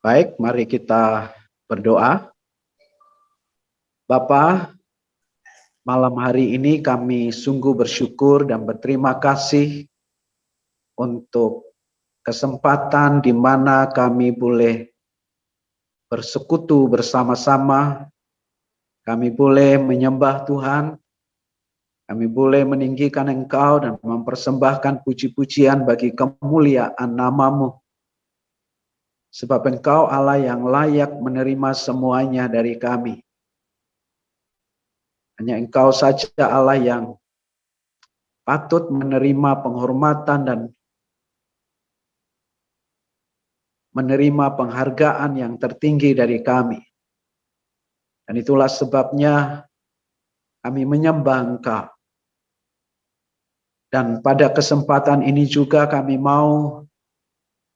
Baik, mari kita berdoa. Bapa, malam hari ini kami sungguh bersyukur dan berterima kasih untuk kesempatan di mana kami boleh bersekutu bersama-sama, kami boleh menyembah Tuhan, kami boleh meninggikan Engkau dan mempersembahkan puji-pujian bagi kemuliaan nama-Mu. Sebab Engkau Allah yang layak menerima semuanya dari kami. Hanya Engkau saja Allah yang patut menerima penghormatan dan menerima penghargaan yang tertinggi dari kami. Dan itulah sebabnya kami menyembah Engkau. Dan pada kesempatan ini juga kami mau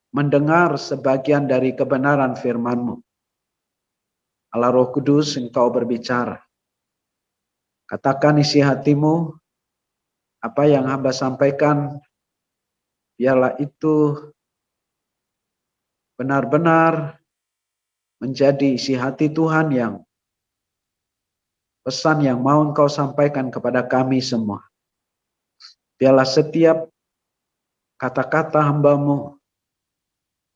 mendengar sebagian dari kebenaran firman-Mu. Allah Roh Kudus, Engkau berbicara. Katakan isi hatimu, apa yang hamba sampaikan, biarlah itu benar-benar menjadi isi hati Tuhan yang pesan yang mau Engkau sampaikan kepada kami semua. Biarlah setiap kata-kata hamba-Mu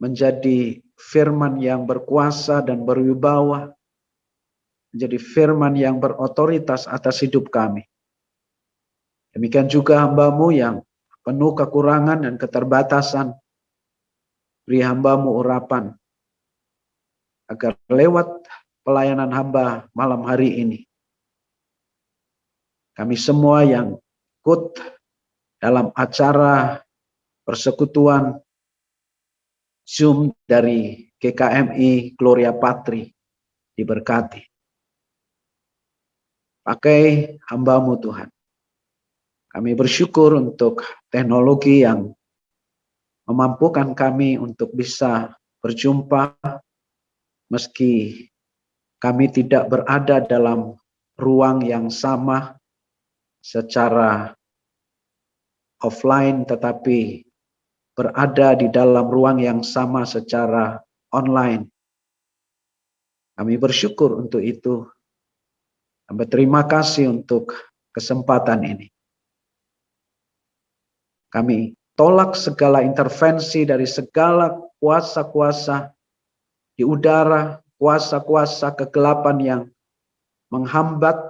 menjadi firman yang berkuasa dan berwibawa, menjadi firman yang berotoritas atas hidup kami. Demikian juga hamba-Mu yang penuh kekurangan dan keterbatasan, beri hamba-Mu urapan, agar lewat pelayanan hamba malam hari ini, kami semua yang ikut dalam acara persekutuan Zoom dari GKMI Gloria Patri diberkati. Pakai hamba-Mu Tuhan. Kami bersyukur untuk teknologi yang memampukan kami untuk bisa berjumpa meski kami tidak berada dalam ruang yang sama secara offline, tetapi berada di dalam ruang yang sama secara online. Kami bersyukur untuk itu. Dan berterima kasih untuk kesempatan ini. Kami tolak segala intervensi dari segala kuasa-kuasa di udara, kuasa-kuasa kegelapan yang menghambat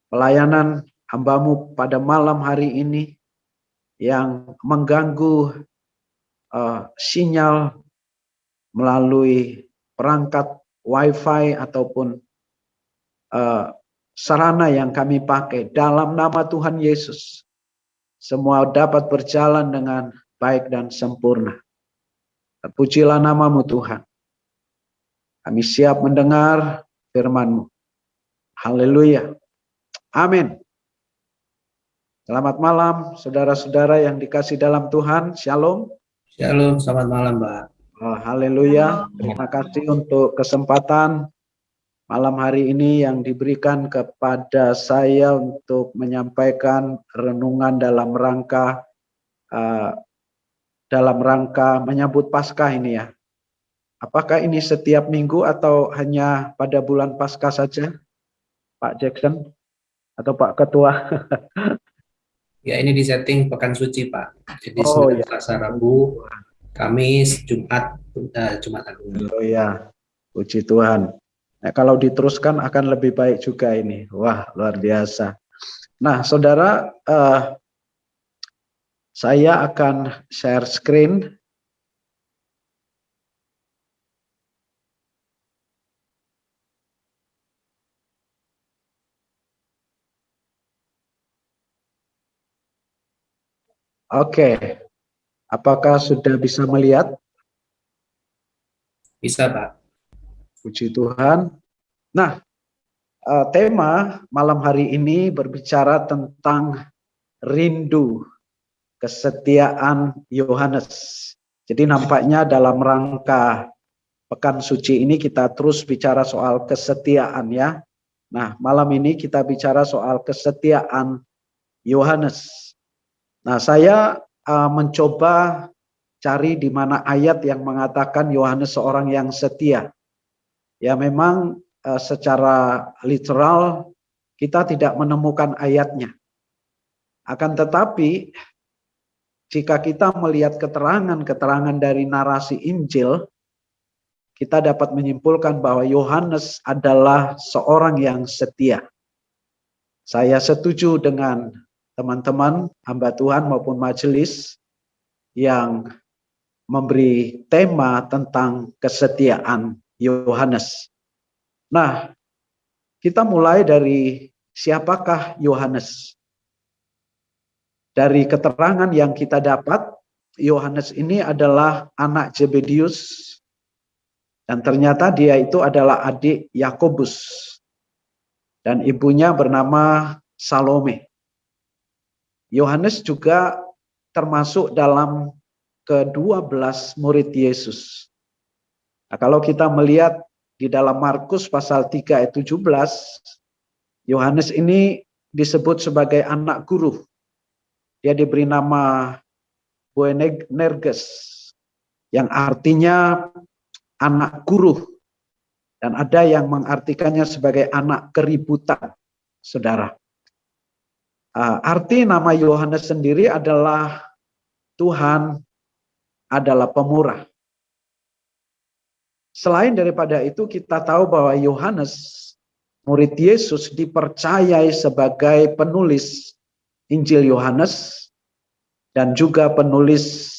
pelayanan hamba-Mu pada malam hari ini, yang mengganggu sinyal melalui perangkat wifi ataupun sarana yang kami pakai. Dalam nama Tuhan Yesus, semua dapat berjalan dengan baik dan sempurna. Terpujilah nama-Mu Tuhan. Kami siap mendengar firman-Mu. Haleluya. Amin. Selamat malam, saudara-saudara yang dikasih dalam Tuhan. Shalom. Shalom, selamat malam, Mbak. Haleluya. Terima kasih untuk kesempatan malam hari ini yang diberikan kepada saya untuk menyampaikan renungan dalam rangka menyambut Paskah ini ya. Apakah ini setiap minggu atau hanya pada bulan Paskah saja, Pak Jackson atau Pak Ketua? Ya, ini di setting pekan suci, Pak. Jadi Senin, Selasa, Rabu, Kamis, Jumat, Jumat Agung. Oh ya, puji Tuhan. Nah, kalau diteruskan akan lebih baik juga ini. Wah, luar biasa. Nah, saudara, saya akan share screen. Oke, apakah sudah bisa melihat? Bisa, Pak. Puji Tuhan. Nah, tema malam hari ini berbicara tentang rindu kesetiaan Yohanes. Jadi nampaknya dalam rangka pekan suci ini kita terus bicara soal kesetiaan ya. Nah, malam ini kita bicara soal kesetiaan Yohanes. Nah, saya mencoba cari di mana ayat yang mengatakan Yohanes seorang yang setia. Ya memang secara literal kita tidak menemukan ayatnya. Akan tetapi jika kita melihat keterangan-keterangan dari narasi Injil, kita dapat menyimpulkan bahwa Yohanes adalah seorang yang setia. Saya setuju dengan teman-teman hamba Tuhan maupun majelis yang memberi tema tentang kesetiaan Yohanes. Nah, kita mulai dari siapakah Yohanes. Dari keterangan yang kita dapat, Yohanes ini adalah anak Zebedius, dan ternyata dia itu adalah adik Yakobus, dan ibunya bernama Salome. Yohanes juga termasuk dalam ke-12 murid Yesus. Nah, kalau kita melihat di dalam Markus pasal 3 ayat 17, Yohanes ini disebut sebagai anak guru. Dia diberi nama Boanerges, yang artinya anak guru. Dan ada yang mengartikannya sebagai anak keributan, saudara. Arti nama Yohanes sendiri adalah Tuhan adalah pemurah. Selain daripada itu, kita tahu bahwa Yohanes, murid Yesus, dipercayai sebagai penulis Injil Yohanes dan juga penulis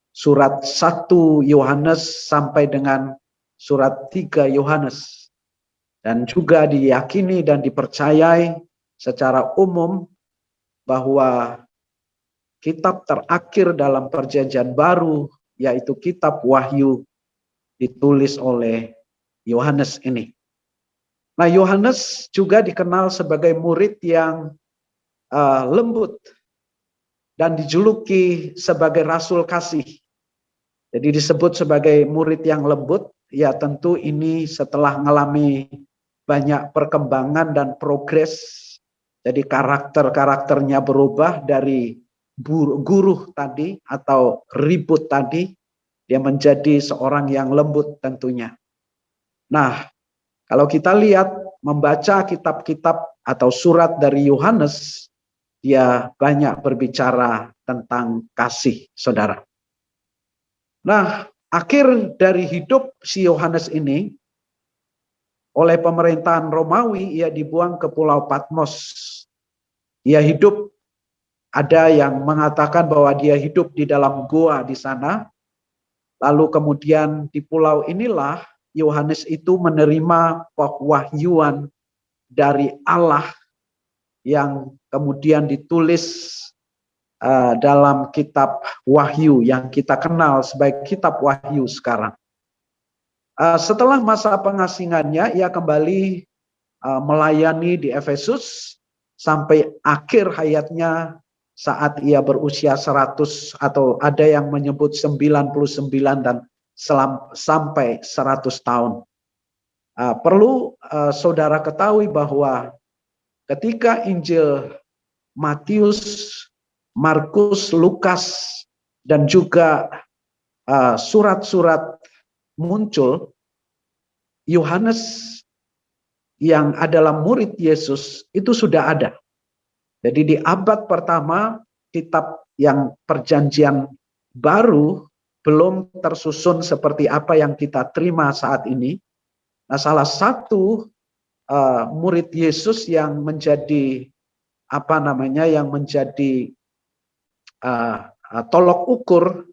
surat 1 Yohanes sampai dengan surat 3 Yohanes. Dan juga diyakini dan dipercayai secara umum bahwa kitab terakhir dalam Perjanjian Baru, yaitu kitab Wahyu, ditulis oleh Yohanes ini. Nah, Yohanes juga dikenal sebagai murid yang lembut dan dijuluki sebagai rasul kasih. Jadi disebut sebagai murid yang lembut, ya tentu ini setelah mengalami banyak perkembangan dan progres. Jadi karakternya berubah dari guru tadi atau ribut tadi, dia menjadi seorang yang lembut tentunya. Nah, kalau kita lihat membaca kitab-kitab atau surat dari Yohanes, dia banyak berbicara tentang kasih, saudara. Nah, akhir dari hidup si Yohanes ini, oleh pemerintahan Romawi, ia dibuang ke Pulau Patmos. Ia hidup, ada yang mengatakan bahwa dia hidup di dalam goa di sana. Lalu kemudian di pulau inilah Yohanes itu menerima pewahyuan dari Allah yang kemudian ditulis dalam kitab Wahyu yang kita kenal sebagai kitab Wahyu sekarang. Setelah masa pengasingannya, ia kembali melayani di Efesus sampai akhir hayatnya saat ia berusia 100 atau ada yang menyebut 99 dan sampai 100 tahun. Perlu saudara ketahui bahwa ketika Injil Matius, Markus, Lukas, dan juga surat-surat muncul, Yohanes yang adalah murid Yesus itu sudah ada. Jadi di abad pertama, kitab yang Perjanjian Baru belum tersusun seperti apa yang kita terima saat ini. Nah, salah satu murid Yesus yang menjadi yang menjadi tolok ukur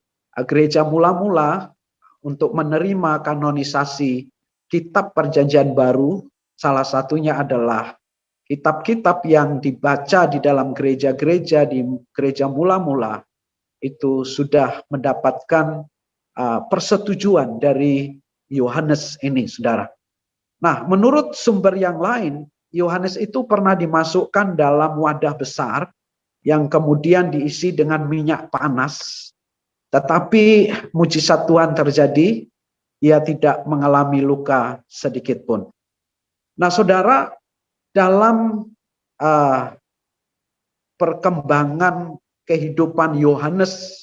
gereja mula-mula untuk menerima kanonisasi kitab Perjanjian Baru, salah satunya adalah kitab-kitab yang dibaca di dalam gereja-gereja di gereja mula-mula itu sudah mendapatkan persetujuan dari Yohanes ini, saudara. Nah, menurut sumber yang lain, Yohanes itu pernah dimasukkan dalam wadah besar yang kemudian diisi dengan minyak panas. Tetapi mujizat Tuhan terjadi, ia tidak mengalami luka sedikit pun. Nah, saudara, dalam perkembangan kehidupan Yohanes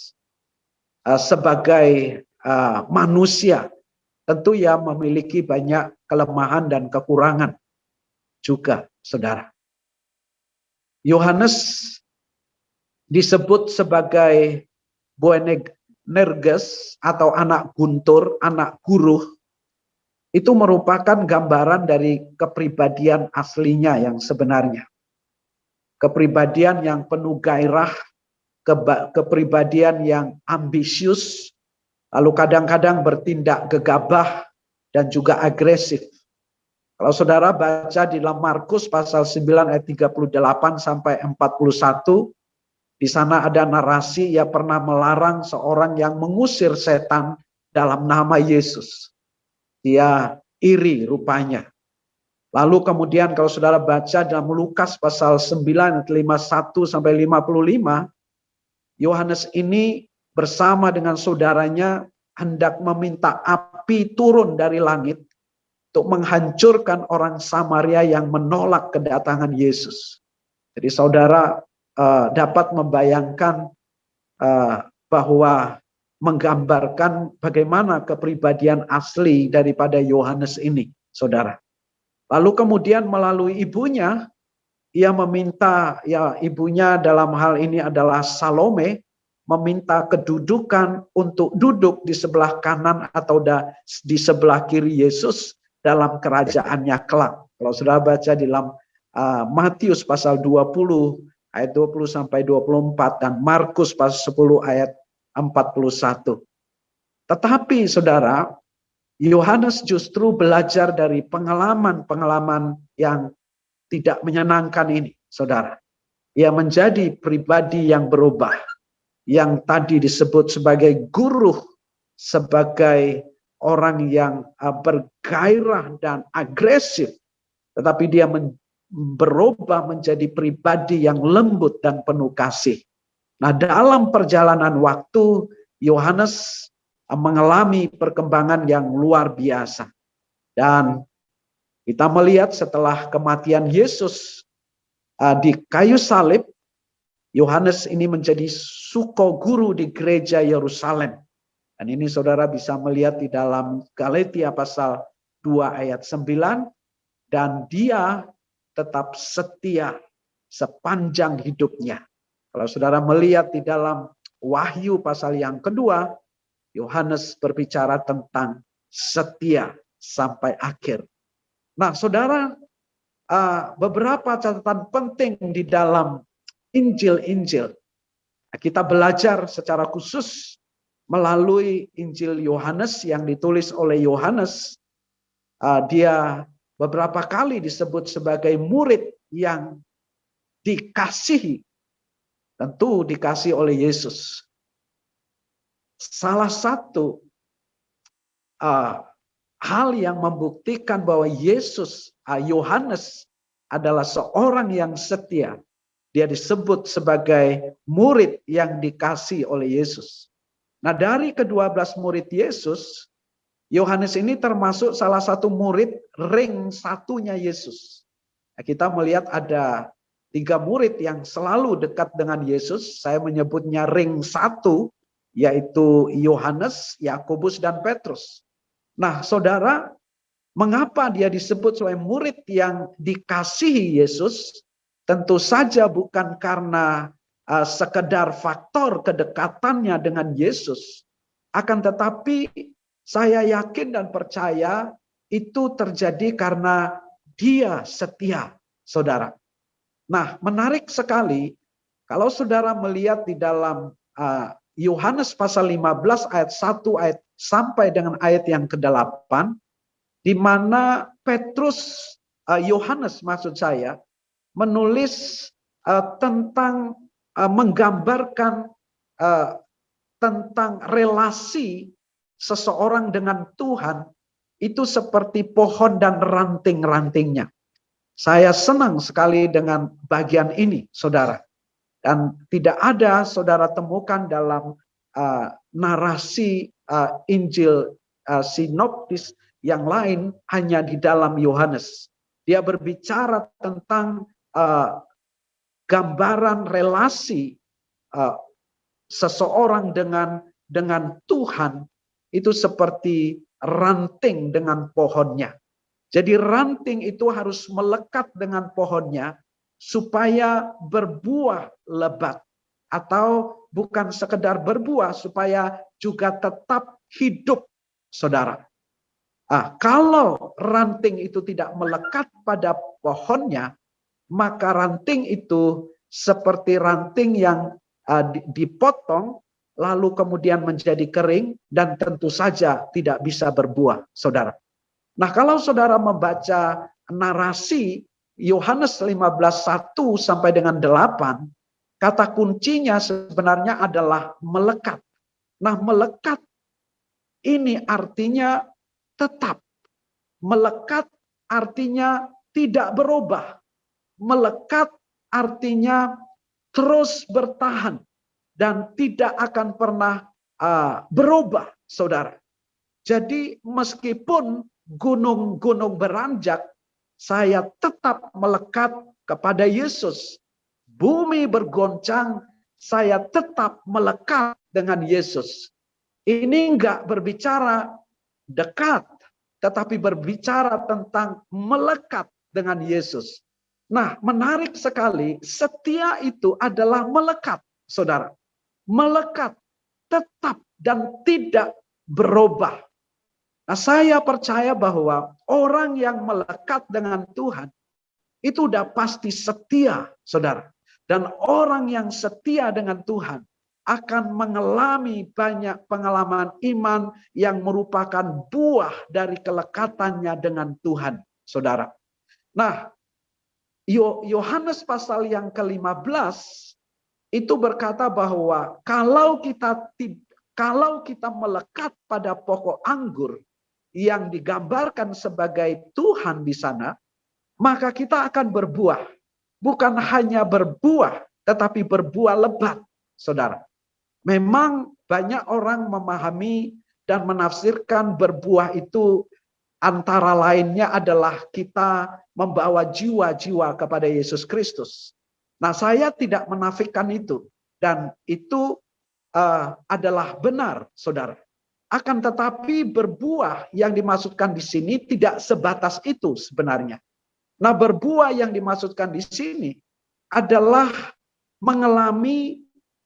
sebagai manusia tentu ya memiliki banyak kelemahan dan kekurangan juga, saudara. Yohanes disebut sebagai Boanerges atau anak guntur, anak guruh. Itu merupakan gambaran dari kepribadian aslinya yang sebenarnya. Kepribadian yang penuh gairah, kepribadian yang ambisius, lalu kadang-kadang bertindak gegabah dan juga agresif. Kalau saudara baca di dalam Markus pasal 9 ayat 38 sampai 41, di sana ada narasi ia pernah melarang seorang yang mengusir setan dalam nama Yesus. Dia iri rupanya. Lalu kemudian kalau saudara baca dalam Lukas pasal 9 ayat 51 sampai 55, Yohanes ini bersama dengan saudaranya hendak meminta api turun dari langit untuk menghancurkan orang Samaria yang menolak kedatangan Yesus. Jadi saudara dapat membayangkan bahwa menggambarkan bagaimana kepribadian asli daripada Yohanes ini, saudara. Lalu kemudian melalui ibunya, ia meminta, ya ibunya dalam hal ini adalah Salome, meminta kedudukan untuk duduk di sebelah kanan atau di sebelah kiri Yesus dalam kerajaannya kelak. Kalau sudah baca di dalam Matius pasal 20 ayat 20 sampai 24 dan Markus pasal 10 ayat 41. Tetapi saudara, Yohanes justru belajar dari pengalaman-pengalaman yang tidak menyenangkan ini, saudara. Ia menjadi pribadi yang berubah, yang tadi disebut sebagai guru, sebagai orang yang bergairah dan agresif, tetapi dia berubah menjadi pribadi yang lembut dan penuh kasih. Nah, dalam perjalanan waktu, Yohanes mengalami perkembangan yang luar biasa. Dan kita melihat setelah kematian Yesus di kayu salib, Yohanes ini menjadi suko guru di gereja Yerusalem. Dan ini saudara bisa melihat di dalam Galatia pasal 2 ayat 9. Dan dia tetap setia sepanjang hidupnya. Kalau saudara melihat di dalam Wahyu pasal yang kedua, Yohanes berbicara tentang setia sampai akhir. Nah, saudara, beberapa catatan penting di dalam Injil-Injil. Kita belajar secara khusus melalui Injil Yohanes yang ditulis oleh Yohanes. Dia beberapa kali disebut sebagai murid yang dikasihi. Tentu dikasih oleh Yesus. Salah satu hal yang membuktikan bahwa Yohanes adalah seorang yang setia. Dia disebut sebagai murid yang dikasih oleh Yesus. Nah, dari ke-12 murid Yesus, Yohanes ini termasuk salah satu murid ring satunya Yesus. Nah, kita melihat ada 3 murid yang selalu dekat dengan Yesus. Saya menyebutnya ring 1, yaitu Yohanes, Yakobus, dan Petrus. Nah, saudara, mengapa dia disebut sebagai murid yang dikasihi Yesus? Tentu saja bukan karena sekedar faktor kedekatannya dengan Yesus. Akan tetapi saya yakin dan percaya itu terjadi karena dia setia, saudara. Nah, menarik sekali kalau saudara melihat di dalam Yohanes pasal 15 ayat 1 ayat sampai dengan ayat yang ke-8, di mana Yohanes maksud saya, menulis tentang menggambarkan tentang relasi seseorang dengan Tuhan itu seperti pohon dan ranting-rantingnya. Saya senang sekali dengan bagian ini, saudara. Dan tidak ada saudara temukan dalam narasi Injil sinoptis yang lain, hanya di dalam Yohanes. Dia berbicara tentang gambaran relasi seseorang dengan dengan Tuhan itu seperti ranting dengan pohonnya. Jadi ranting itu harus melekat dengan pohonnya supaya berbuah lebat. Atau bukan sekedar berbuah, supaya juga tetap hidup, saudara. Kalau ranting itu tidak melekat pada pohonnya, maka ranting itu seperti ranting yang dipotong, lalu kemudian menjadi kering, dan tentu saja tidak bisa berbuah, saudara. Nah, kalau saudara membaca narasi Yohanes 15:1 sampai dengan 8, kata kuncinya sebenarnya adalah melekat. Nah, melekat ini artinya tetap. Melekat artinya tidak berubah. Melekat artinya terus bertahan dan tidak akan pernah berubah, saudara. Jadi meskipun gunung-gunung beranjak, saya tetap melekat kepada Yesus. Bumi bergoncang, saya tetap melekat dengan Yesus. Ini enggak berbicara dekat, tetapi berbicara tentang melekat dengan Yesus. Nah, menarik sekali, setia itu adalah melekat, saudara. Melekat, tetap, dan tidak berubah. Nah, saya percaya bahwa orang yang melekat dengan Tuhan itu udah pasti setia, saudara. Dan orang yang setia dengan Tuhan akan mengalami banyak pengalaman iman yang merupakan buah dari kelekatannya dengan Tuhan, saudara. Nah, Yohanes pasal yang ke-15 itu berkata bahwa kalau kita melekat pada pokok anggur yang digambarkan sebagai Tuhan di sana, maka kita akan berbuah. Bukan hanya berbuah, tetapi berbuah lebat, saudara. Memang banyak orang memahami dan menafsirkan berbuah itu antara lainnya adalah kita membawa jiwa-jiwa kepada Yesus Kristus. Nah, saya tidak menafikan itu. Dan itu adalah benar, saudara. Akan tetapi berbuah yang dimaksudkan di sini tidak sebatas itu sebenarnya. Nah, berbuah yang dimaksudkan di sini adalah mengalami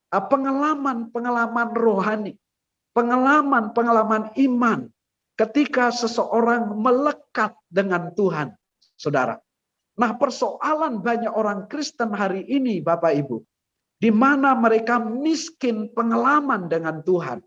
pengalaman-pengalaman rohani, pengalaman-pengalaman iman ketika seseorang melekat dengan Tuhan, saudara. Nah, persoalan banyak orang Kristen hari ini, Bapak Ibu, di mana mereka miskin pengalaman dengan Tuhan.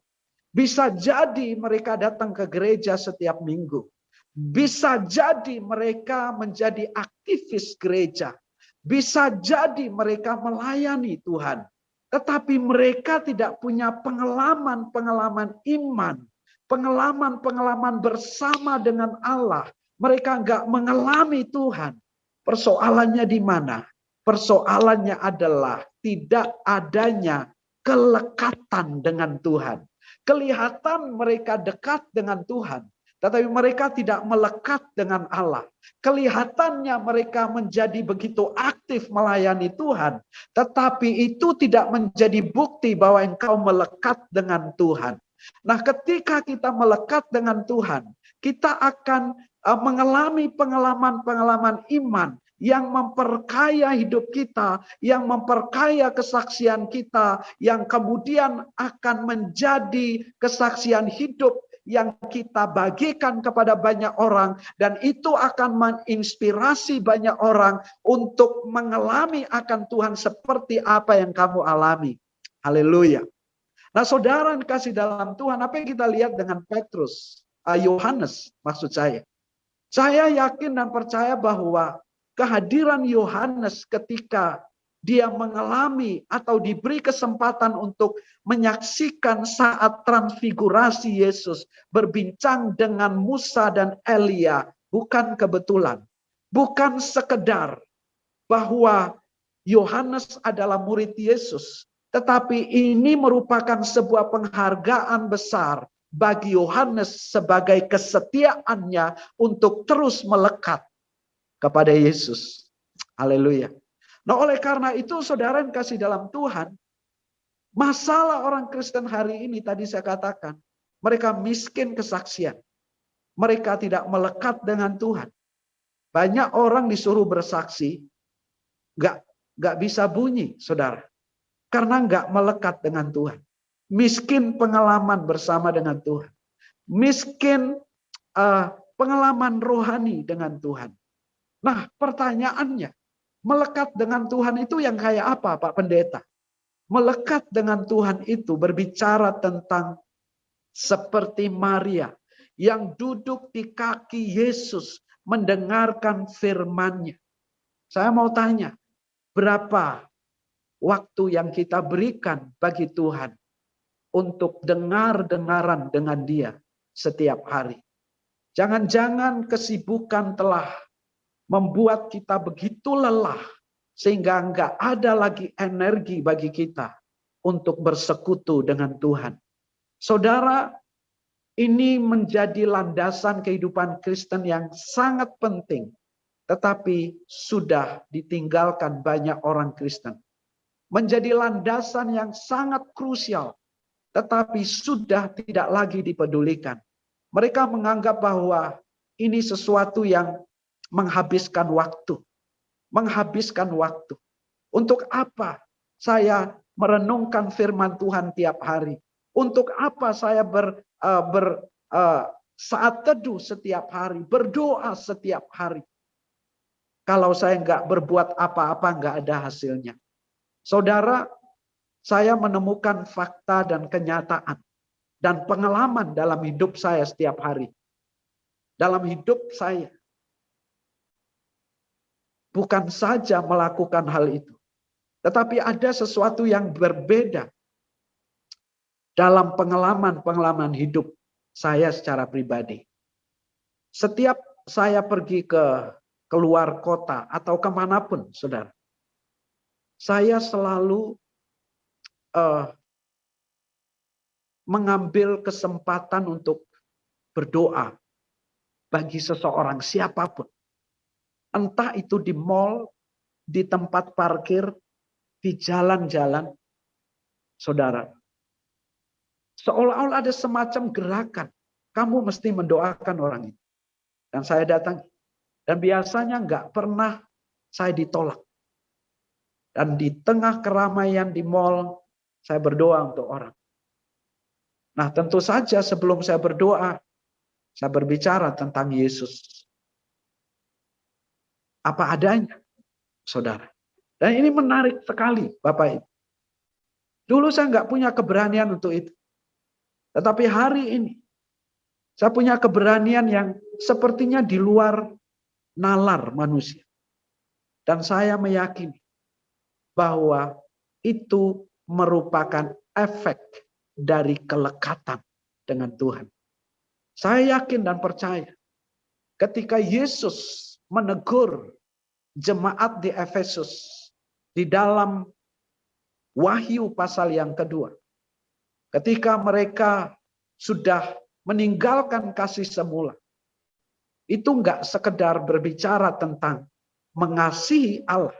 Bisa jadi mereka datang ke gereja setiap minggu. Bisa jadi mereka menjadi aktivis gereja. Bisa jadi mereka melayani Tuhan. Tetapi mereka tidak punya pengalaman-pengalaman iman. Pengalaman-pengalaman bersama dengan Allah. Mereka nggak mengalami Tuhan. Persoalannya di mana? Persoalannya adalah tidak adanya kelekatan dengan Tuhan. Kelihatan mereka dekat dengan Tuhan, tetapi mereka tidak melekat dengan Allah. Kelihatannya mereka menjadi begitu aktif melayani Tuhan, tetapi itu tidak menjadi bukti bahwa engkau melekat dengan Tuhan. Nah, ketika kita melekat dengan Tuhan, kita akan mengalami pengalaman-pengalaman iman yang memperkaya hidup kita, yang memperkaya kesaksian kita, yang kemudian akan menjadi kesaksian hidup yang kita bagikan kepada banyak orang, dan itu akan menginspirasi banyak orang untuk mengalami akan Tuhan seperti apa yang kamu alami. Haleluya. Nah, saudara yang kasih dalam Tuhan, apa yang kita lihat dengan Petrus, Yohanes maksud saya. Saya yakin dan percaya bahwa kehadiran Yohanes ketika dia mengalami atau diberi kesempatan untuk menyaksikan saat transfigurasi Yesus berbincang dengan Musa dan Elia bukan kebetulan. Bukan sekedar bahwa Yohanes adalah murid Yesus, tetapi ini merupakan sebuah penghargaan besar bagi Yohanes sebagai kesetiaannya untuk terus melekat kepada Yesus. Haleluya. Nah, oleh karena itu saudara yang kasih dalam Tuhan, Masalah orang Kristen hari ini tadi saya katakan, mereka miskin kesaksian. Mereka tidak melekat dengan Tuhan. Banyak orang disuruh bersaksi, nggak bisa bunyi, saudara, karena nggak melekat dengan Tuhan. Miskin pengalaman bersama dengan Tuhan. Miskin pengalaman rohani dengan Tuhan. Nah, pertanyaannya, melekat dengan Tuhan itu yang kayak apa, Pak Pendeta? Melekat dengan Tuhan itu berbicara tentang seperti Maria yang duduk di kaki Yesus mendengarkan firman-Nya. Saya mau tanya, berapa waktu yang kita berikan bagi Tuhan untuk dengar-dengaran dengan Dia setiap hari? Jangan-jangan kesibukan telah membuat kita begitu lelah sehingga enggak ada lagi energi bagi kita untuk bersekutu dengan Tuhan. Saudara, ini menjadi landasan kehidupan Kristen yang sangat penting, tetapi sudah ditinggalkan banyak orang Kristen. Menjadi landasan yang sangat krusial, tetapi sudah tidak lagi dipedulikan. Mereka menganggap bahwa ini sesuatu yang menghabiskan waktu. Menghabiskan waktu. Untuk apa saya merenungkan firman Tuhan tiap hari? Untuk apa saya saat teduh setiap hari, berdoa setiap hari? Kalau saya nggak berbuat apa-apa, nggak ada hasilnya. Saudara, saya menemukan fakta dan kenyataan dan pengalaman dalam hidup saya setiap hari. Dalam hidup saya, bukan saja melakukan hal itu, tetapi ada sesuatu yang berbeda dalam pengalaman-pengalaman hidup saya secara pribadi. Setiap saya pergi ke keluar kota atau kemanapun, saudara, saya selalu mengambil kesempatan untuk berdoa bagi seseorang, siapapun. Entah itu di mall, di tempat parkir, di jalan-jalan, saudara. Seolah-olah ada semacam gerakan. Kamu mesti mendoakan orang itu. Dan saya datang. Dan biasanya nggak pernah saya ditolak. Dan di tengah keramaian di mall, saya berdoa untuk orang. Nah, tentu saja sebelum saya berdoa, saya berbicara tentang Yesus. Apa adanya, saudara. Dan ini menarik sekali, Bapak Ibu. Dulu saya nggak punya keberanian untuk itu. Tetapi hari ini, saya punya keberanian yang sepertinya di luar nalar manusia. Dan saya meyakini bahwa itu merupakan efek dari kelekatan dengan Tuhan. Saya yakin dan percaya ketika Yesus menegur jemaat di Efesus di dalam Wahyu pasal yang kedua. Ketika mereka sudah meninggalkan kasih semula. Itu enggak sekedar berbicara tentang mengasihi Allah.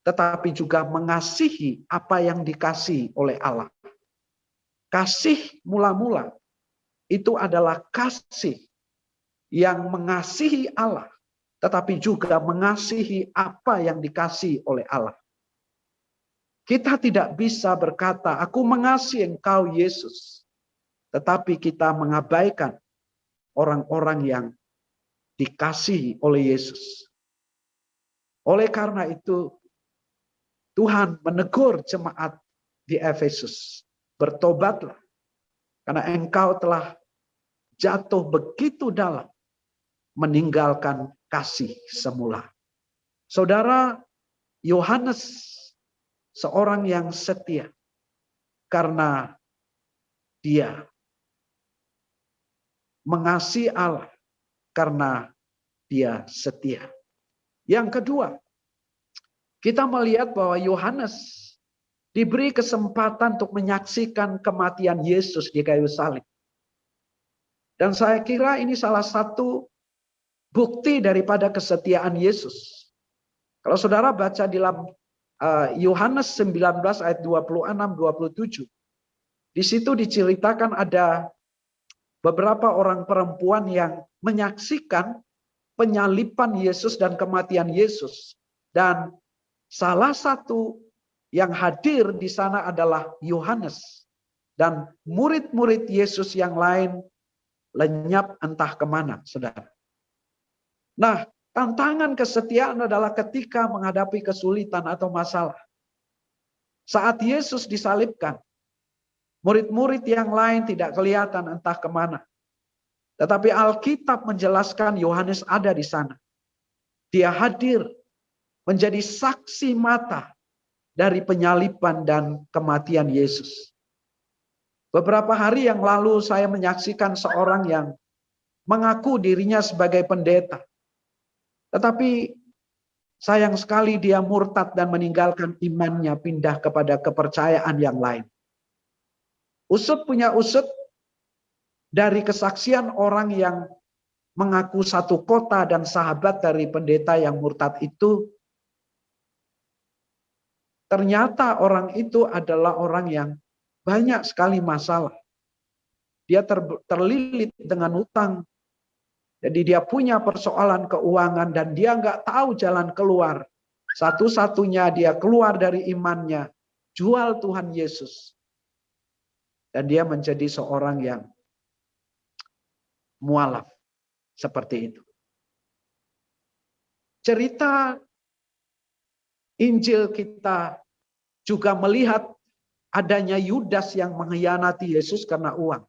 Tetapi juga mengasihi apa yang dikasihi oleh Allah. Kasih mula-mula itu adalah kasih yang mengasihi Allah. Tetapi juga mengasihi apa yang dikasihi oleh Allah. Kita tidak bisa berkata, aku mengasihi engkau Yesus. Tetapi kita mengabaikan orang-orang yang dikasihi oleh Yesus. Oleh karena itu, Tuhan menegur jemaat di Efesus. Bertobatlah. Karena engkau telah jatuh begitu dalam. Meninggalkan kasih semula. Saudara, Yohanes seorang yang setia. Karena dia mengasihi Allah. Karena dia setia. Yang kedua, kita melihat bahwa Yohanes diberi kesempatan untuk menyaksikan kematian Yesus di kayu salib. Dan saya kira ini salah satu bukti daripada kesetiaan Yesus. Kalau saudara baca di dalam Yohanes 19 ayat 26-27. Di situ diceritakan ada beberapa orang perempuan yang menyaksikan penyaliban Yesus dan kematian Yesus. Dan salah satu yang hadir di sana adalah Yohanes. Dan murid-murid Yesus yang lain lenyap entah kemana, saudara. Nah, tantangan kesetiaan adalah ketika menghadapi kesulitan atau masalah. Saat Yesus disalibkan, murid-murid yang lain tidak kelihatan entah kemana. Tetapi Alkitab menjelaskan Yohanes ada di sana. Dia hadir menjadi saksi mata dari penyaliban dan kematian Yesus. Beberapa hari yang lalu saya menyaksikan seorang yang mengaku dirinya sebagai pendeta. Tetapi sayang sekali dia murtad dan meninggalkan imannya, pindah kepada kepercayaan yang lain. Usut punya usut dari kesaksian orang yang mengaku satu kota dan sahabat dari pendeta yang murtad itu. Ternyata orang itu adalah orang yang banyak sekali masalah. Dia terlilit dengan utang. Jadi dia punya persoalan keuangan dan dia nggak tahu jalan keluar. Satu-satunya dia keluar dari imannya, jual Tuhan Yesus. Dan dia menjadi seorang yang mualaf. Seperti itu. Cerita Injil kita juga melihat adanya Yudas yang mengkhianati Yesus karena uang.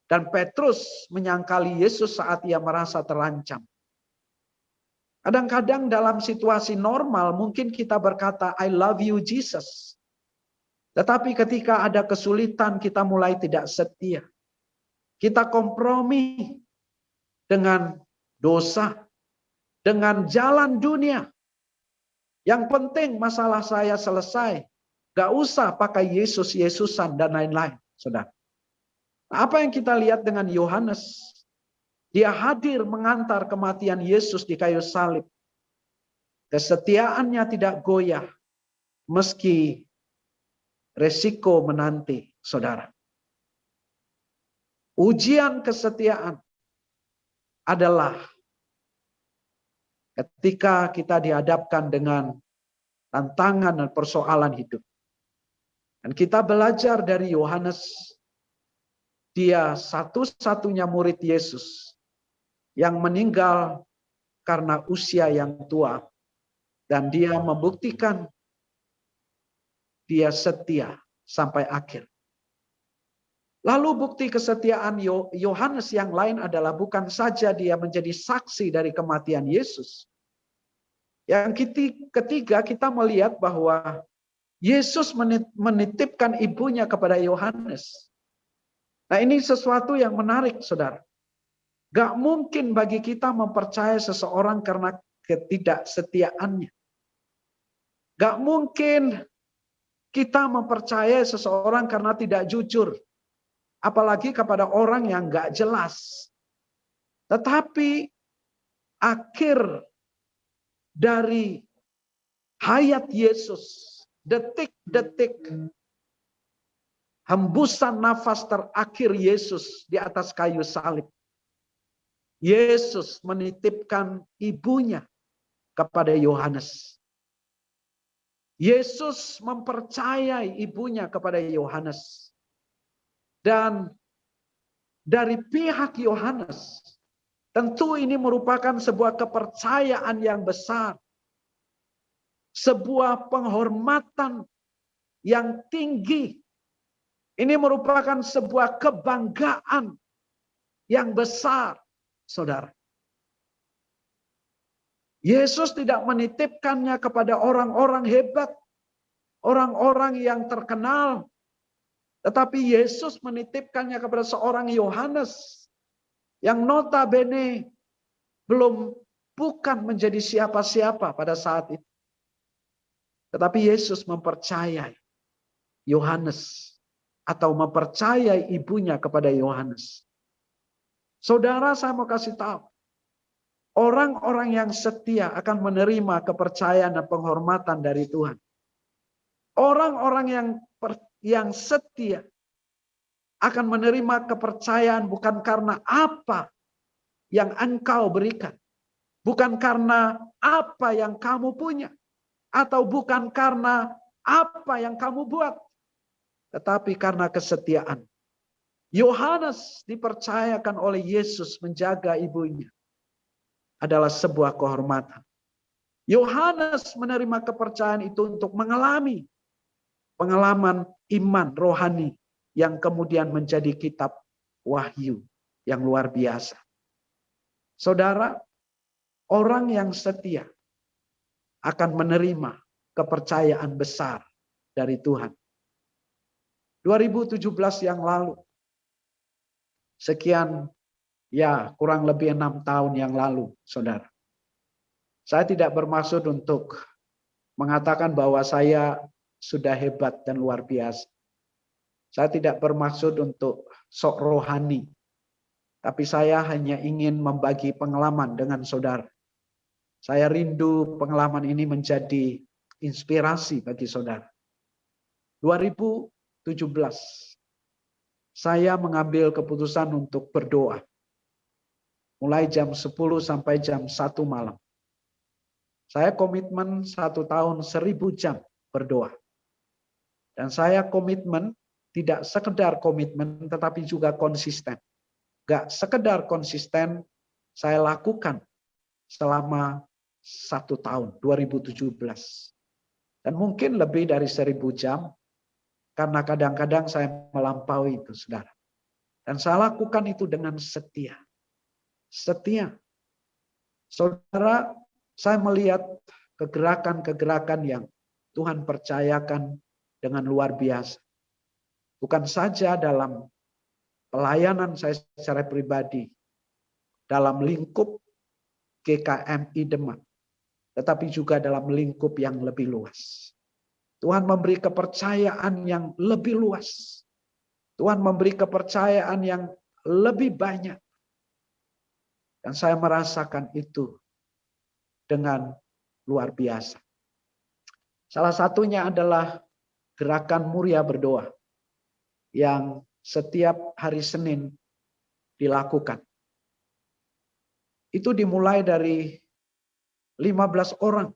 Dan Petrus menyangkali Yesus saat ia merasa terancam. Kadang-kadang dalam situasi normal mungkin kita berkata, I love you Jesus. Tetapi ketika ada kesulitan kita mulai tidak setia. Kita kompromi dengan dosa, dengan jalan dunia. Yang penting masalah saya selesai. Gak usah pakai Yesus-Yesusan dan lain-lain. Saudara. Apa yang kita lihat dengan Yohanes? Dia hadir mengantar kematian Yesus di kayu salib. Kesetiaannya tidak goyah. Meski resiko menanti, saudara. Ujian kesetiaan adalah ketika kita dihadapkan dengan tantangan dan persoalan hidup. Dan kita belajar dari Yohanes, dia satu-satunya murid Yesus yang meninggal karena usia yang tua. Dan dia membuktikan dia setia sampai akhir. Lalu bukti kesetiaan Yohanes yang lain adalah bukan saja dia menjadi saksi dari kematian Yesus. Yang ketiga kita melihat bahwa Yesus menitipkan ibunya kepada Yohanes. Nah ini sesuatu yang menarik saudara. Gak mungkin bagi kita mempercayai seseorang karena ketidaksetiaannya. Gak mungkin kita mempercayai seseorang karena tidak jujur. Apalagi kepada orang yang gak jelas. Tetapi akhir dari hayat Yesus, detik-detik hembusan nafas terakhir Yesus di atas kayu salib. Yesus menitipkan ibunya kepada Yohanes. Yesus mempercayai ibunya kepada Yohanes. Dan dari pihak Yohanes, tentu ini merupakan sebuah kepercayaan yang besar. Sebuah penghormatan yang tinggi. Ini merupakan sebuah kebanggaan yang besar, saudara. Yesus tidak menitipkannya kepada orang-orang hebat, orang-orang yang terkenal. Tetapi Yesus menitipkannya kepada seorang Yohanes yang notabene bukan menjadi siapa-siapa pada saat itu. Tetapi Yesus mempercayai Yohanes atau mempercayai ibunya kepada Yohanes. Saudara, saya mau kasih tahu. Orang-orang yang setia akan menerima kepercayaan dan penghormatan dari Tuhan. Orang-orang yang setia akan menerima kepercayaan bukan karena apa yang engkau berikan, bukan karena apa yang kamu punya, atau bukan karena apa yang kamu buat, tetapi karena kesetiaan. Yohanes dipercayakan oleh Yesus menjaga ibunya adalah sebuah kehormatan. Yohanes menerima kepercayaan itu untuk mengalami pengalaman iman rohani yang kemudian menjadi kitab Wahyu yang luar biasa. Saudara, orang yang setia akan menerima kepercayaan besar dari Tuhan. 2017 yang lalu, sekian ya kurang lebih 6 tahun yang lalu, saudara. Saya tidak bermaksud untuk mengatakan bahwa saya sudah hebat dan luar biasa. Saya tidak bermaksud untuk sok rohani. Tapi saya hanya ingin membagi pengalaman dengan saudara. Saya rindu pengalaman ini menjadi inspirasi bagi saudara. 2017, saya mengambil keputusan untuk berdoa. Mulai jam 10 sampai jam 1 malam. Saya komitmen 1 tahun 1000 jam berdoa. Dan saya komitmen, tidak sekedar komitmen, tetapi juga konsisten. Gak sekedar konsisten, saya lakukan selama 1 tahun, 2017. Dan mungkin lebih dari 1000 jam, karena kadang-kadang saya melampaui itu, saudara. Dan saya lakukan itu dengan setia. Setia. Saudara, saya melihat kegerakan-kegerakan yang Tuhan percayakan dengan luar biasa. Bukan saja dalam pelayanan saya secara pribadi, dalam lingkup GKMI Demak, tetapi juga dalam lingkup yang lebih luas. Tuhan memberi kepercayaan yang lebih luas. Tuhan memberi kepercayaan yang lebih banyak. Dan saya merasakan itu dengan luar biasa. Salah satunya adalah gerakan Muria Berdoa yang setiap hari Senin dilakukan. Itu dimulai dari 15 orang.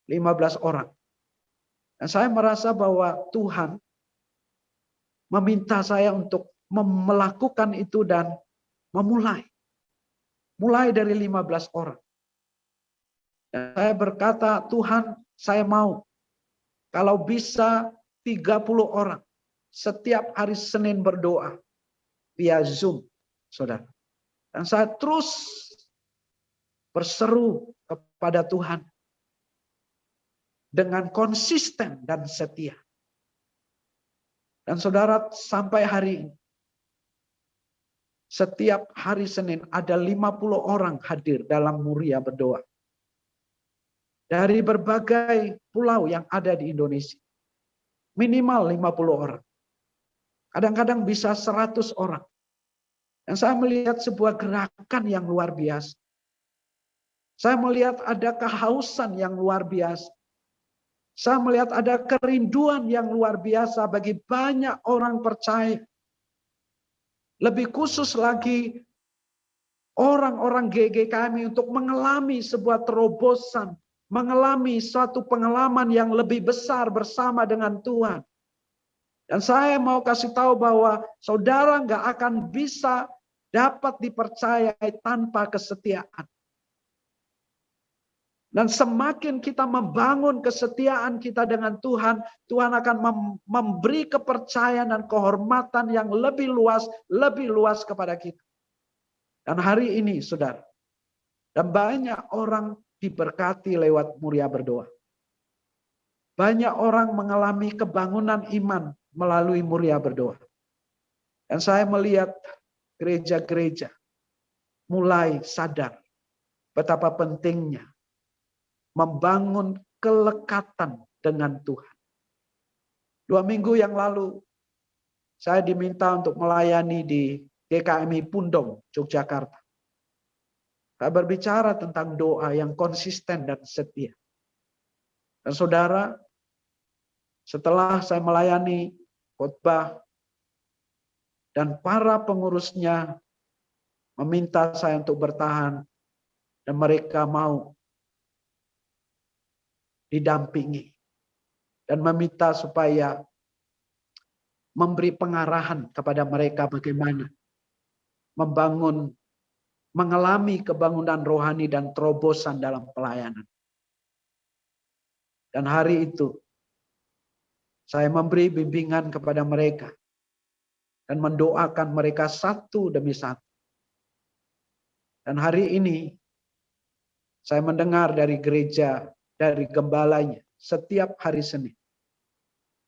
15 orang. Dan saya merasa bahwa Tuhan meminta saya untuk melakukan itu dan memulai. Mulai dari 15 orang. Dan saya berkata, Tuhan, saya mau kalau bisa 30 orang setiap hari Senin berdoa via Zoom, saudara. Dan saya terus berseru kepada Tuhan dengan konsisten dan setia. Dan saudara, sampai hari ini, setiap hari Senin ada 50 orang hadir dalam Muria Berdoa. Dari berbagai pulau yang ada di Indonesia. Minimal 50 orang. Kadang-kadang bisa 100 orang. Dan saya melihat sebuah gerakan yang luar biasa. Saya melihat ada kehausan yang luar biasa. Saya melihat ada kerinduan yang luar biasa bagi banyak orang percaya. Lebih khusus lagi orang-orang GGKMI untuk mengalami sebuah terobosan. Mengalami suatu pengalaman yang lebih besar bersama dengan Tuhan. Dan saya mau kasih tahu bahwa saudara nggak akan bisa dapat dipercayai tanpa kesetiaan. Dan semakin kita membangun kesetiaan kita dengan Tuhan, Tuhan akan memberi kepercayaan dan kehormatan yang lebih luas kepada kita. Dan hari ini, saudara, dan banyak orang diberkati lewat Muria Berdoa. Banyak orang mengalami kebangunan iman melalui Muria Berdoa. Dan saya melihat gereja-gereja mulai sadar betapa pentingnya membangun kelekatan dengan Tuhan. 2 minggu yang lalu, saya diminta untuk melayani di GKMI Pundong, Yogyakarta. Saya berbicara tentang doa yang konsisten dan setia. Dan saudara, Setelah saya melayani khotbah dan para pengurusnya meminta saya untuk bertahan dan mereka mau didampingi dan meminta supaya memberi pengarahan kepada mereka bagaimana membangun, mengalami kebangunan rohani dan terobosan dalam pelayanan. Dan hari itu saya memberi bimbingan kepada mereka dan mendoakan mereka satu demi satu. Dan hari ini saya mendengar dari gereja, dari gembalanya, setiap hari Senin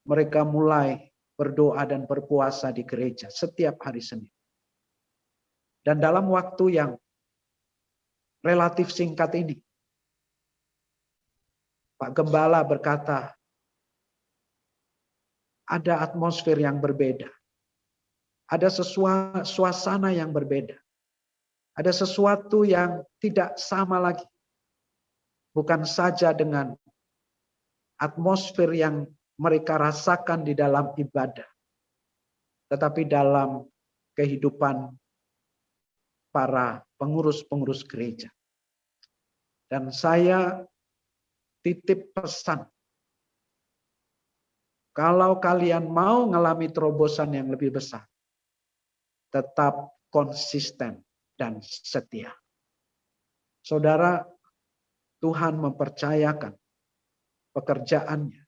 mereka mulai berdoa dan berpuasa di gereja setiap hari Senin. Dan dalam waktu yang relatif singkat ini, Pak Gembala berkata, ada atmosfer yang berbeda. Ada suasana yang berbeda. Ada sesuatu yang tidak sama lagi. Bukan saja dengan atmosfer yang mereka rasakan di dalam ibadah, tetapi dalam kehidupan para pengurus-pengurus gereja. Dan saya titip pesan, kalau kalian mau mengalami terobosan yang lebih besar, tetap konsisten dan setia. Saudara, Tuhan mempercayakan pekerjaannya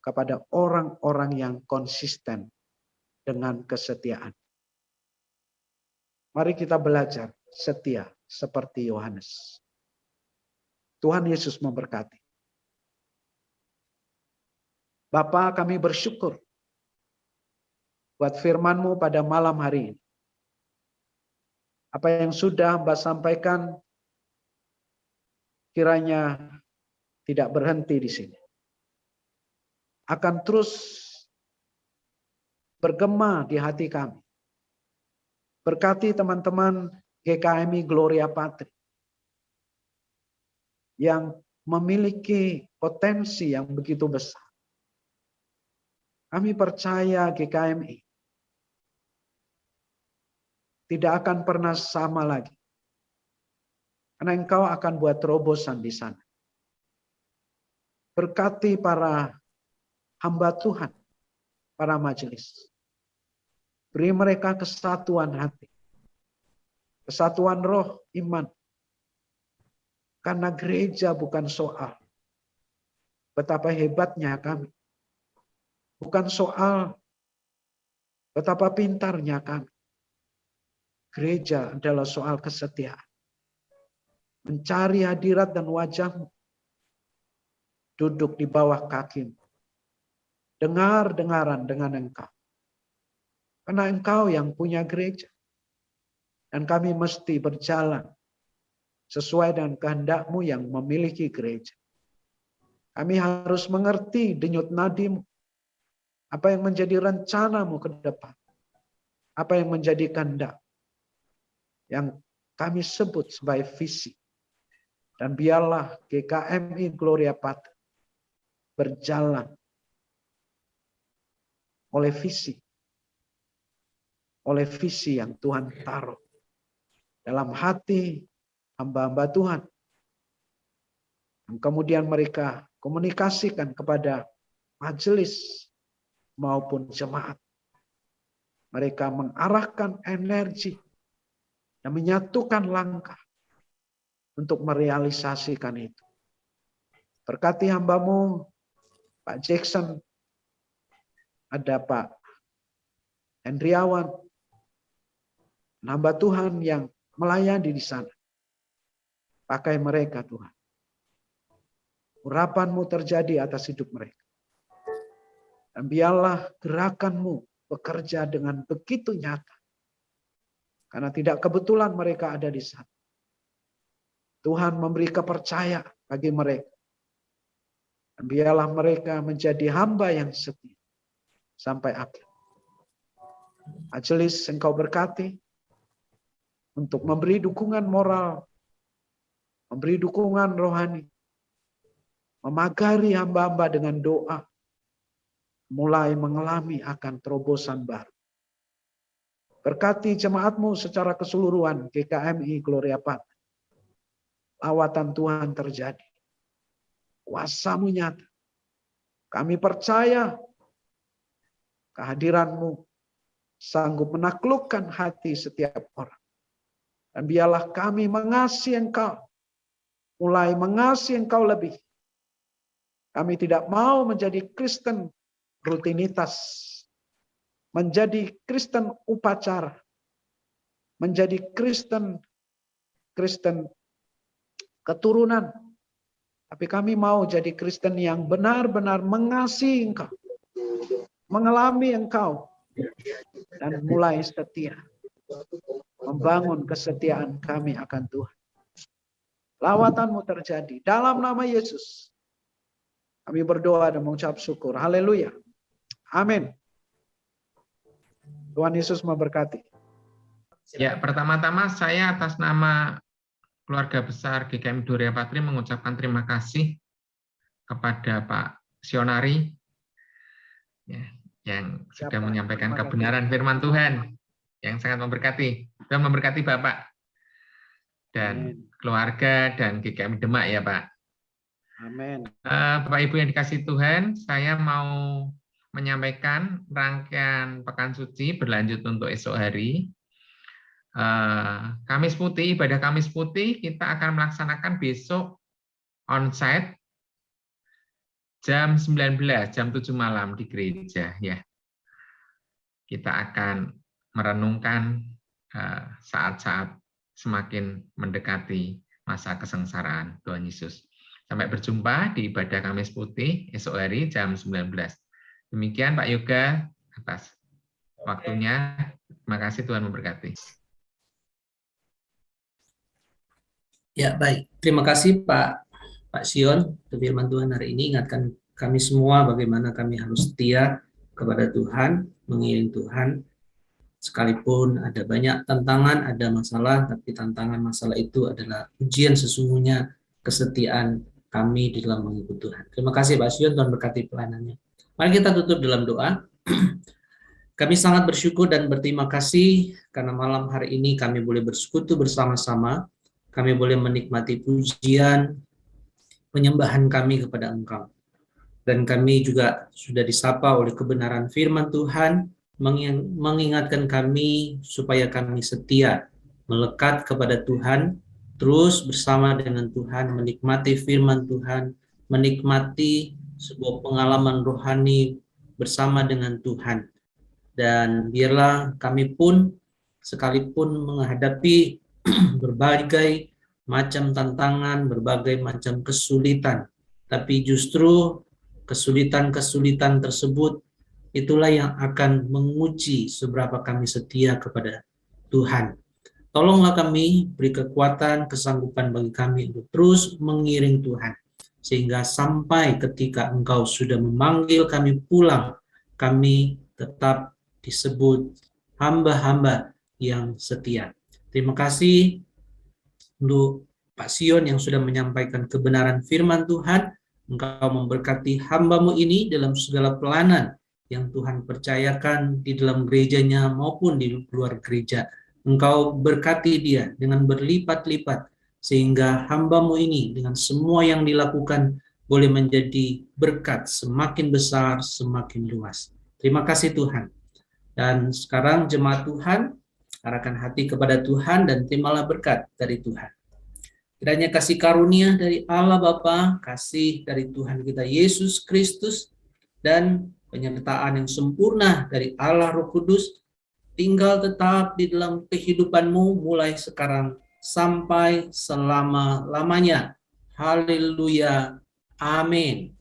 kepada orang-orang yang konsisten dengan kesetiaan. Mari kita belajar setia seperti Yohanes. Tuhan Yesus memberkati. Bapa, kami bersyukur buat firman-Mu pada malam hari ini. Apa yang sudah Mbak sampaikan kiranya tidak berhenti di sini. Akan terus bergema di hati kami. Berkati teman-teman GKMI Gloria Patri yang memiliki potensi yang begitu besar. Kami percaya GKMI tidak akan pernah sama lagi. Karena Engkau akan buat terobosan di sana. Berkati para hamba Tuhan, para majelis. Beri mereka kesatuan hati, kesatuan roh, iman. Karena gereja bukan soal betapa hebatnya kami. Bukan soal betapa pintarnya kami. Gereja adalah soal kesetiaan. Mencari hadirat dan wajah-Mu. Duduk di bawah kaki-Mu. Dengar-dengaran dengan Engkau. Karena Engkau yang punya gereja. Dan kami mesti berjalan sesuai dengan kehendak-Mu yang memiliki gereja. Kami harus mengerti denyut nadi-Mu. Apa yang menjadi rencana-Mu ke depan. Apa yang menjadi kehendak. Yang kami sebut sebagai visi. Dan biarlah GKMI Gloria Patri berjalan oleh visi yang Tuhan taruh dalam hati hamba-hamba Tuhan. Dan kemudian mereka komunikasikan kepada majelis maupun jemaat. Mereka mengarahkan energi dan menyatukan langkah untuk merealisasikan itu. Berkati hamba-Mu, Pak Jackson, ada Pak Hendriawan, hamba Tuhan yang melayani di sana. Pakai mereka Tuhan. Urapan-Mu terjadi atas hidup mereka. Dan biarlah gerakan-Mu bekerja dengan begitu nyata. Karena tidak kebetulan mereka ada di sana. Tuhan memberi kepercayaan bagi mereka. Dan biarlah mereka menjadi hamba yang setia sampai akhir. Majelis Engkau berkati untuk memberi dukungan moral, memberi dukungan rohani, memagari hamba-hamba dengan doa, mulai mengalami akan terobosan baru. Berkati jemaatmu secara keseluruhan, GKMI Gloria Patri. Lawatan Tuhan terjadi. Kuasa-Mu nyata. Kami percaya kehadiran-Mu sanggup menaklukkan hati setiap orang. Dan biarlah kami mengasihi Engkau. Mulai mengasihi Engkau lebih. Kami tidak mau menjadi Kristen rutinitas. Menjadi Kristen upacara. Menjadi Kristen keturunan. Tapi kami mau jadi Kristen yang benar-benar mengasihi Engkau. Mengalami Engkau. Dan mulai setia. Membangun kesetiaan kami akan Tuhan. Lawatan-Mu terjadi. Dalam nama Yesus. Kami berdoa dan mengucap syukur. Haleluya. Amin. Tuhan Yesus memberkati. Ya, pertama-tama saya atas nama keluarga besar GKM Gloria Patri mengucapkan terima kasih kepada Pak Sionari ya, yang sudah menyampaikan kebenaran firman Tuhan yang sangat memberkati. Tuhan memberkati Bapak dan keluarga dan GKM Demak ya Pak. Amin. Bapak Ibu yang dikasihi Tuhan, saya mau menyampaikan rangkaian Pekan Suci berlanjut untuk esok hari. Kamis Putih, ibadah Kamis Putih kita akan melaksanakan besok onsite jam 19, jam 7 malam di gereja ya. Kita akan merenungkan saat-saat semakin mendekati masa kesengsaraan Tuhan Yesus. Sampai berjumpa di ibadah Kamis Putih esok hari jam 19. Demikian Pak Yoga atas waktunya. Terima kasih, Tuhan memberkati. Ya, baik. Terima kasih Pak Sion untuk firman Tuhan hari ini. Ingatkan kami semua bagaimana kami harus setia kepada Tuhan, mengiring Tuhan. Sekalipun ada banyak tantangan, ada masalah, tapi tantangan masalah itu adalah ujian sesungguhnya kesetiaan kami di dalam mengikuti Tuhan. Terima kasih Pak Sion, Tuhan berkati pelayanannya. Mari kita tutup dalam doa. Kami sangat bersyukur dan berterima kasih karena malam hari ini kami boleh bersekutu bersama-sama. Kami boleh menikmati pujian, penyembahan kami kepada Engkau. Dan kami juga sudah disapa oleh kebenaran firman Tuhan, mengingatkan kami supaya kami setia, melekat kepada Tuhan, terus bersama dengan Tuhan, menikmati firman Tuhan, menikmati sebuah pengalaman rohani bersama dengan Tuhan. Dan biarlah kami pun sekalipun menghadapi berbagai macam tantangan, berbagai macam kesulitan, tapi justru kesulitan-kesulitan tersebut itulah yang akan menguji seberapa kami setia kepada Tuhan. Tolonglah kami, beri kekuatan, kesanggupan bagi kami untuk terus mengiring Tuhan, sehingga sampai ketika Engkau sudah memanggil kami pulang, kami tetap disebut hamba-hamba yang setia. Terima kasih untuk Pak Sion yang sudah menyampaikan kebenaran firman Tuhan. Engkau memberkati hamba-Mu ini dalam segala pelayanan yang Tuhan percayakan di dalam gerejanya maupun di luar gereja. Engkau berkati dia dengan berlipat-lipat, sehingga hamba-Mu ini dengan semua yang dilakukan boleh menjadi berkat semakin besar, semakin luas. Terima kasih Tuhan. Dan sekarang jemaat Tuhan, arahkan hati kepada Tuhan dan terimalah berkat dari Tuhan. Kiranya kasih karunia dari Allah Bapa, kasih dari Tuhan kita Yesus Kristus, dan penyertaan yang sempurna dari Allah Roh Kudus tinggal tetap di dalam kehidupanmu mulai sekarang sampai selama-lamanya. Haleluya. Amin.